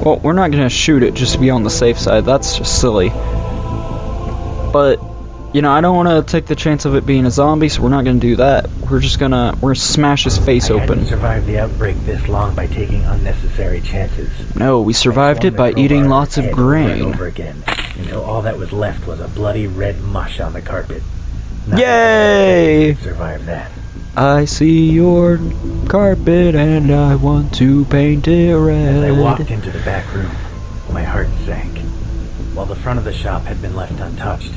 Well, we're not gonna shoot it just to be on the safe side. That's just silly. But, you know, I don't want to take the chance of it being a zombie, so we're not gonna do that. We're gonna smash his face open. I hadn't survived the outbreak this long by taking unnecessary chances. No, we survived it by eating lots of grain. Over again, until all that was left was a bloody red mush on the carpet. Yay! Survive that. I see your carpet and I want to paint it red. As I walked into the back room, my heart sank. While the front of the shop had been left untouched,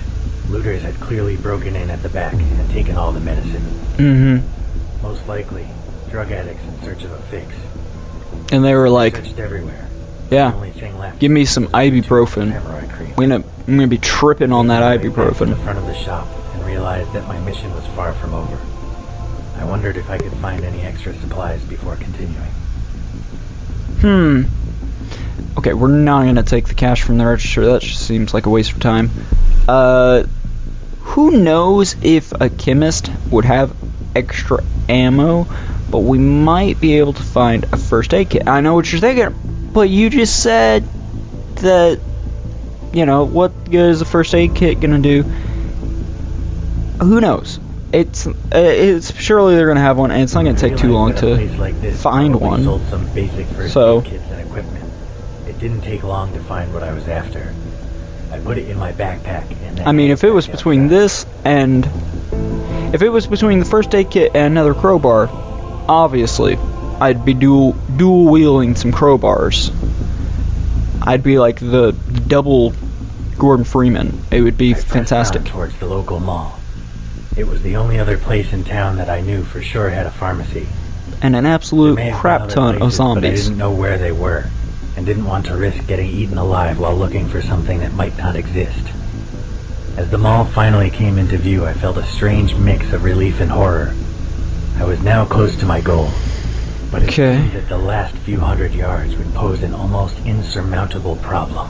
looters had clearly broken in at the back and taken all the medicine. Mm-hmm. Most likely, drug addicts in search of a fix. And they were like, searched everywhere. yeah, The only thing left give me some ibuprofen. I'm gonna be tripping on that ibuprofen. In the front of the shop and realized that my mission was far from over. I wondered if I could find any extra supplies before continuing. Okay, we're not gonna take the cash from the register. That just seems like a waste of time. Who knows if a chemist would have extra ammo, but we might be able to find a first aid kit. I know what you're thinking, but you just said that, you know, what good is a first aid kit gonna do? Who knows? It's surely they're gonna have one, and it's not gonna take too long to find one. Sold some basic first aid kits and equipment. It didn't take long to find what I was after. I put it in my backpack, and then I mean, if it was between this and if it was between the first aid kit and another crowbar, obviously I'd be dual wielding some crowbars. I'd be like the double Gordon Freeman. It would be fantastic. Towards the local mall. It was the only other place in town that I knew for sure had a pharmacy. And an absolute crap ton of zombies. But I didn't know where they were, and didn't want to risk getting eaten alive while looking for something that might not exist. As the mall finally came into view, I felt a strange mix of relief and horror. I was now close to my goal, but it seemed that the last few hundred yards would pose an almost insurmountable problem.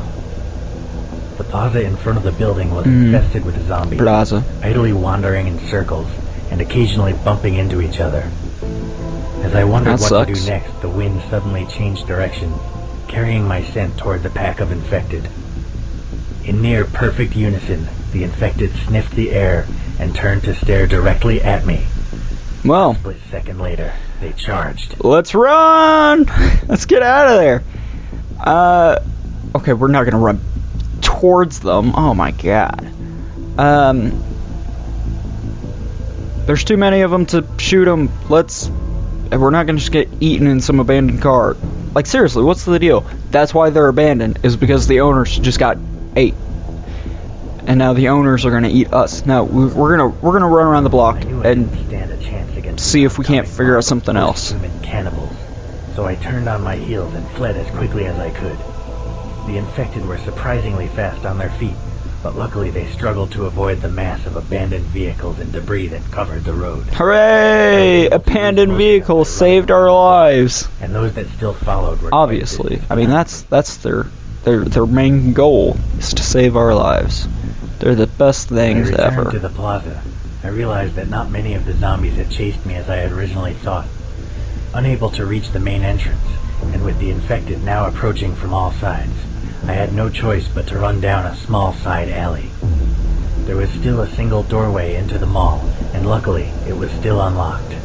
The plaza in front of the building was infested with zombies, idly wandering in circles and occasionally bumping into each other. As I wondered what to do next, the wind suddenly changed direction, carrying my scent toward the pack of infected. In near perfect unison, the infected sniffed the air and turned to stare directly at me. Well, a split second later, they charged. Let's run! Let's get out of there! Okay, we're not gonna run towards them. Oh my god. There's too many of them to shoot them. We're not gonna just get eaten in some abandoned car. Like, seriously, what's the deal? That's why they're abandoned, is because the owners just got ate. And now the owners are gonna eat us. No, we're gonna run around the block and see if we can't figure out something else. Cannibals. So I turned on my heels and fled as quickly as I could. The infected were surprisingly fast on their feet, but luckily they struggled to avoid the mass of abandoned vehicles and debris that covered the road. Hooray! Abandoned vehicles saved our lives. And those that still followed were obviously. I mean, that's their main goal, is to save our lives. They're the best things ever. When I returned to the plaza, I realized that not many of the zombies had chased me as I had originally thought. Unable to reach the main entrance, and with the infected now approaching from all sides, I had no choice but to run down a small side alley. There was still a single doorway into the mall, and luckily it was still unlocked.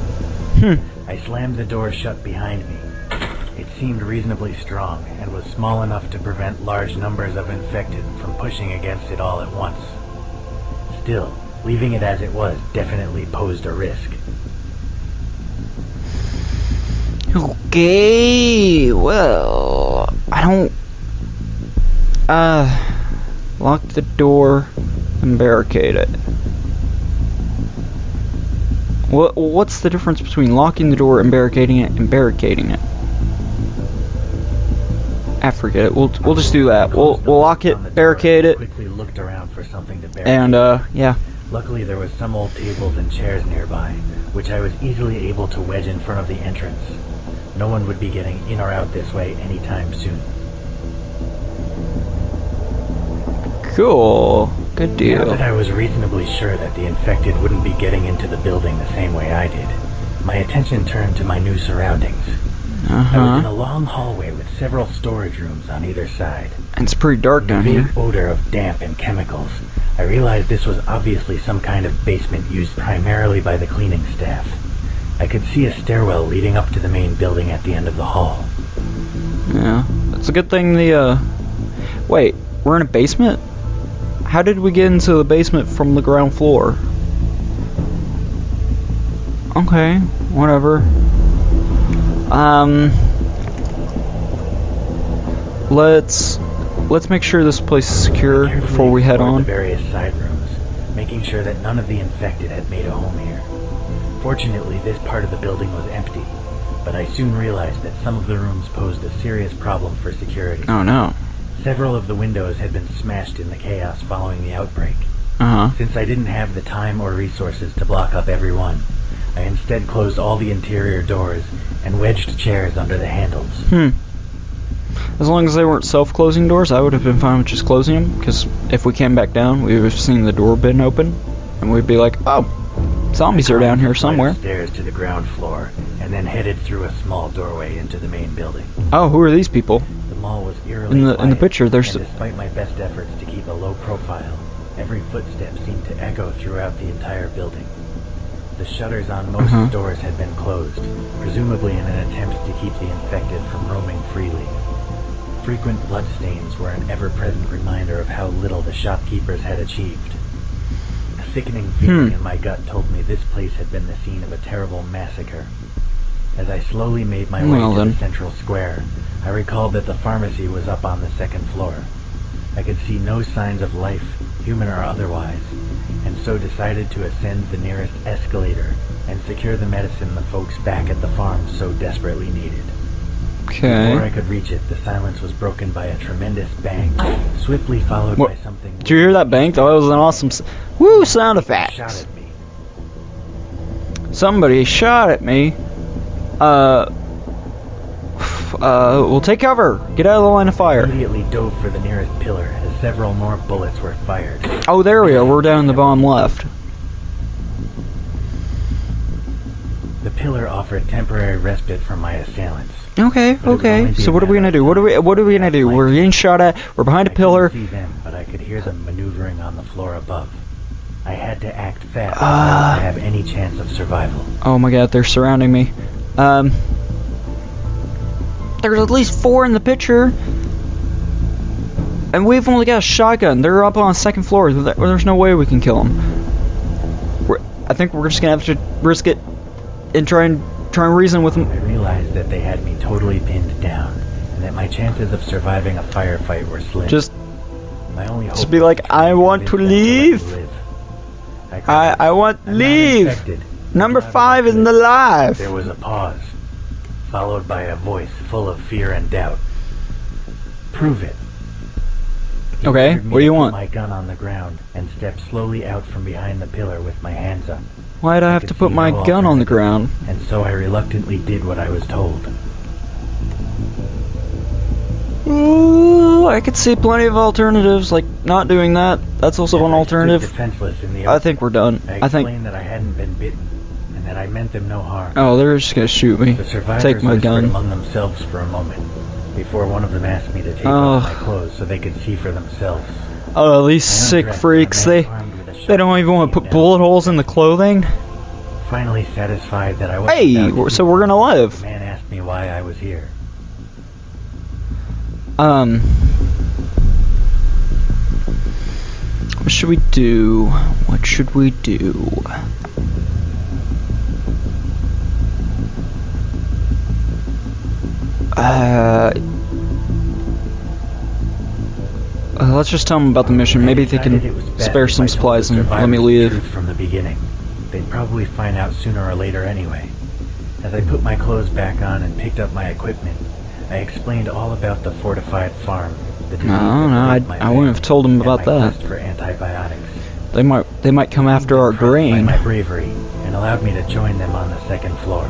I slammed the door shut behind me. It seemed reasonably strong, and was small enough to prevent large numbers of infected from pushing against it all at once. Still, leaving it as it was definitely posed a risk. Okay, well, I don't... lock the door and barricade it. What's the difference between locking the door and barricading it I forget it. We'll just do that. We'll lock it, barricade it. Quickly looked around for something to barricade. And yeah. Luckily there was some old tables and chairs nearby, which I was easily able to wedge in front of the entrance. No one would be getting in or out this way anytime soon. Cool. Good deal. Now that I was reasonably sure that the infected wouldn't be getting into the building the same way I did, my attention turned to my new surroundings. I was in a long hallway with several storage rooms on either side. And it's pretty dark down here. The vague odor of damp and chemicals. I realized this was obviously some kind of basement used primarily by the cleaning staff. I could see a stairwell leading up to the main building at the end of the hall. Yeah, it's a good thing the, Wait, we're in a basement? How did we get into the basement from the ground floor? Okay, whatever. Let's make sure this place is secure before we head on. The various side rooms, making sure that none of the infected had made a home here. Fortunately, this part of the building was empty, but I soon realized that some of the rooms posed a serious problem for security. Oh no. Several of the windows had been smashed in the chaos following the outbreak. Since I didn't have the time or resources to block up every one, I instead closed all the interior doors and wedged chairs under the handles. As long as they weren't self-closing doors, I would have been fine with just closing them, because if we came back down, we would have seen the door been open, and we'd be like, oh, zombies are down here somewhere. Stairs to the ground floor, and then headed through a small doorway into the main building. Oh, who are these people? The mall was eerily in the picture, there's... and despite my best efforts to keep a low profile, every footstep seemed to echo throughout the entire building. The shutters on most doors had been closed, presumably in an attempt to keep the infected from roaming freely. Frequent bloodstains were an ever-present reminder of how little the shopkeepers had achieved. A sickening feeling in my gut told me this place had been the scene of a terrible massacre. As I slowly made my way to the central square, I recalled that the pharmacy was up on the second floor. I could see no signs of life, human or otherwise, and so decided to ascend the nearest escalator and secure the medicine the folks back at the farm so desperately needed. Okay. Before I could reach it, the silence was broken by a tremendous bang, swiftly followed by something... Did you hear that bang? That was an awesome sound effect. Shot at me. Somebody shot at me. We'll take cover. Get out of the line of fire. I immediately dove for the nearest pillar as several more bullets were fired. Oh, there we are. We're down in the bottom left. The pillar offered temporary respite from my assailants. Okay. So what are we gonna do? What are we gonna do? We're getting shot at. We're behind a pillar. I couldn't see them, but I could hear them maneuvering on the floor above. I had to act fast if I was to have any chance of survival. Oh my god, they're surrounding me. There's at least 4 in the picture. And we've only got a shotgun. They're up on the second floor. There's no way we can kill them. I think we're just gonna have to risk it and try and reason with them. I realized that they had me totally pinned down, and that my chances of surviving a firefight were slim. My only hope just be like, I want to leave. I want to leave. Number 5 isn't alive. There was a pause, followed by a voice full of fear and doubt. Prove it. Okay, what do you want? I put my gun on the ground and stepped slowly out from behind the pillar with my hands up. Why'd I have to put my gun on the ground? And so I reluctantly did what I was told. Ooh, I could see plenty of alternatives, like not doing that. That's also an alternative. Defenseless in the I think we're done. I explained that I hadn't been bitten, and that I meant them no harm. Oh, they're just gonna shoot me. The survivors Take my gun. among themselves for a moment, before one of them asked me to take off my clothes so they could see for themselves. Oh, these sick freaks, they don't even want to put bullet holes in the clothing. Finally satisfied that I wasn't so we're gonna live. The man asked me why I was here. What should we do? What should we do? Let's just tell them about the mission. Maybe they can spare some supplies and let me leave. From the beginning, they'd probably find out sooner or later anyway. As I put my clothes back on and picked up my equipment, I explained all about the fortified farm. I wouldn't have told them about that. For antibiotics. They might come after our grain. My bravery and allowed me to join them on the second floor.